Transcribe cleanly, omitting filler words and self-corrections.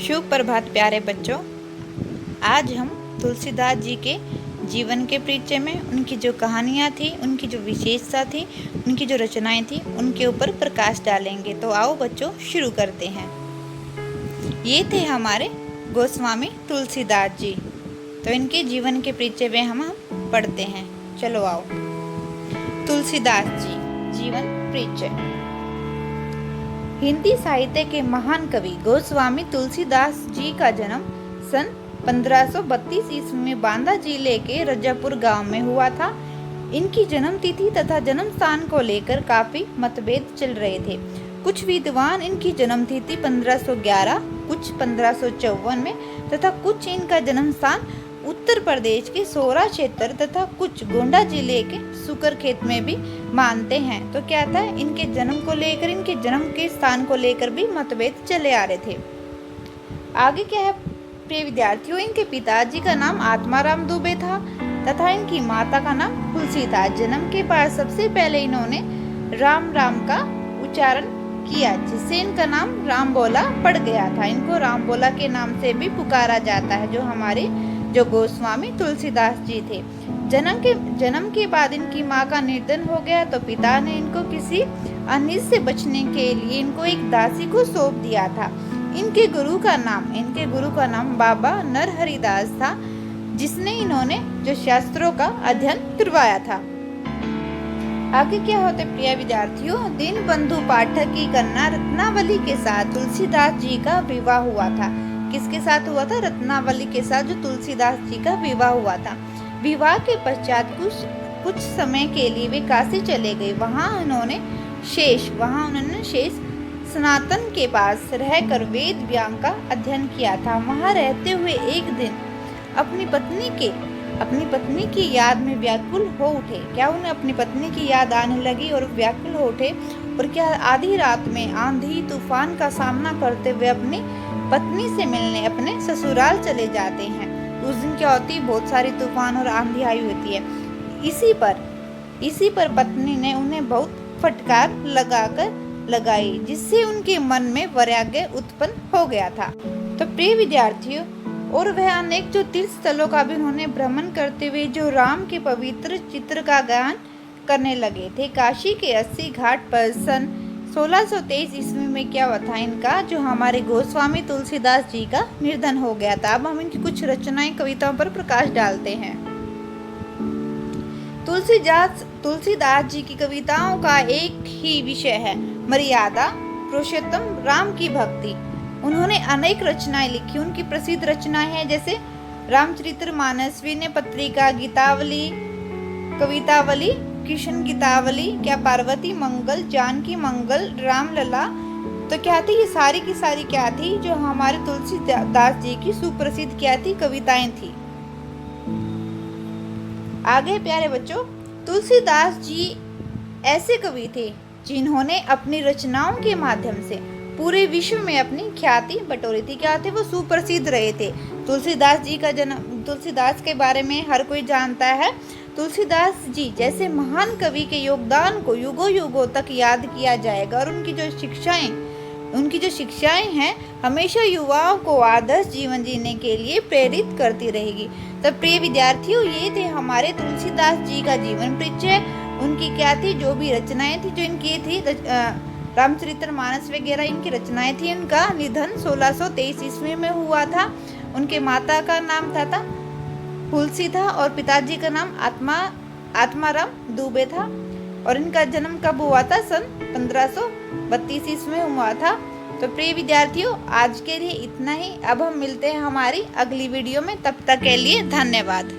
शुभ प्रभात प्यारे बच्चों। आज हम तुलसीदास जी के जीवन के परिचय में उनकी जो कहानियाँ थी, उनकी जो विशेषता थी, उनकी जो रचनाएं थी, उनके ऊपर प्रकाश डालेंगे। तो आओ बच्चों शुरू करते हैं। ये थे हमारे गोस्वामी तुलसीदास जी। तो इनके जीवन के परिचय में हम पढ़ते हैं। चलो आओ। तुलसीदास जी जीवन परिचय। हिंदी साहित्य के महान कवि गोस्वामी तुलसीदास जी का जन्म सन 1532 ईस्वी में बांदा जिले के रजापुर गांव में हुआ था। इनकी जन्म तिथि तथा जन्म स्थान को लेकर काफी मतभेद चल रहे थे। कुछ विद्वान इनकी जन्म तिथि 1511, कुछ 1554 में तथा कुछ इनका जन्म स्थान उत्तर प्रदेश के सोरा क्षेत्र तथा कुछ गोंडा जिले के सुकरखेत में भी मानते हैं। तो क्या था, इनके जन्म को लेकर, इनके जन्म के स्थान को लेकर भी मतभेद चले आ रहे थे। आगे क्या है प्रिय विद्यार्थियों, इनके पिताजी का नाम आत्माराम दुबे था तथा इनकी माता का नाम तुलसी था। जन्म के बाद सबसे पहले इन्होंने राम राम का उच्चारण किया, जिससे इनका नाम राम बोला पड़ गया था। इनको राम बोला के नाम से भी पुकारा जाता है, जो हमारे गोस्वामी तुलसीदास जी थे। जन्म के बाद इनकी माँ का निर्धन हो गया, तो पिता ने इनको किसी अनिष्ट से बचने के लिए इनको एक दासी को सौंप दिया था। इनके गुरु का नाम बाबा नरहरिदास था, जिसने इन्होंने जो शास्त्रों का अध्ययन करवाया था। आगे क्या होते प्रिय विद्यार्थियों, दीनबंधु पाठक की कन्या रत्नावली के साथ तुलसीदास जी का विवाह हुआ था। किसके साथ हुआ था? रत्नावली के साथ जो तुलसीदास जी का विवाह हुआ था। विवाह के पश्चात कुछ समय के लिए वे काशी चले गए। वहां उन्होंने शेष सनातन के पास रहकर वेद व्याकरण का अध्ययन किया था। वहां रहते हुए एक दिन अपनी पत्नी की याद में व्याकुल हो उठे। क्या उन्हें अपनी पत्नी की याद आने लगी और व्याकुल हो उठे? और क्या आधी रात में आंधी तूफान का सामना करते हुए अपनी पत्नी से मिलने अपने ससुराल चले जाते हैं। उस दिन क्या होती है, बहुत सारी तूफान और आंधी आई होती है। इसी पर पत्नी ने उन्हें बहुत फटकार लगाई, जिससे उनके मन में वैराग्य उत्पन्न हो गया था। तो प्रिय विद्यार्थियों, और वह अनेक जो तीर्थ स्थलों का भी उन्होंने भ्रमण करते हुए जो राम के पवित्र चित्र का गायन करने लगे थे। काशी के 80 घाट पर सन 1623 ईस्वी में क्या हुआ था, इनका जो हमारे गोस्वामी तुलसीदास जी का निर्धन हो गया था। अब हम इनकी कुछ रचनाएं, कविताओं पर प्रकाश डालते हैं। तुलसीदास जी की कविताओं का एक ही विषय है मर्यादा पुरुषोत्तम राम की भक्ति। उन्होंने अनेक रचनाएं लिखी। उनकी प्रसिद्ध रचनाएं हैं जैसे रामचरितमानस, विनय पत्रिका, गीतावली, कवितावली, कृष्ण गीतावली, क्या पार्वती मंगल, जानकी मंगल, रामलला। तो क्या थी ये सारी की सारी क्या थी, जो हमारे तुलसीदास जी की सुप्रसिद्ध क्या थी, कविताएं थी। आगे प्यारे बच्चों, तुलसीदास जी ऐसे कवि थे जिन्होंने अपनी रचनाओं के माध्यम से पूरे विश्व में अपनी ख्याति बटोरी थी। क्या थे वो? सुप्रसिद्ध रहे थे। तुलसीदास के बारे में हर कोई जानता है। तुलसीदास जी जैसे महान कवि के योगदान को युगों युगों तक याद किया जाएगा, और उनकी जो शिक्षाएं हैं हमेशा युवाओं को आदर्श जीवन जीने के लिए प्रेरित करती रहेगी। तो प्रिय विद्यार्थियों, ये थे हमारे तुलसीदास जी का जीवन परिचय। उनकी क्या थी, जो भी रचनाएं थी, जो इनकी थी रामचरितमानस वगैरह इनकी रचनाएं थी। उनका निधन 1623 ईस्वी में हुआ था। उनके माता का नाम था तुलसी था और पिताजी का नाम आत्माराम दुबे था। और इनका जन्म कब हुआ था? सन 1532 ईस्वी में हुआ था। तो प्रिय विद्यार्थियों, आज के लिए इतना ही। अब हम मिलते हैं हमारी अगली वीडियो में। तब तक के लिए धन्यवाद।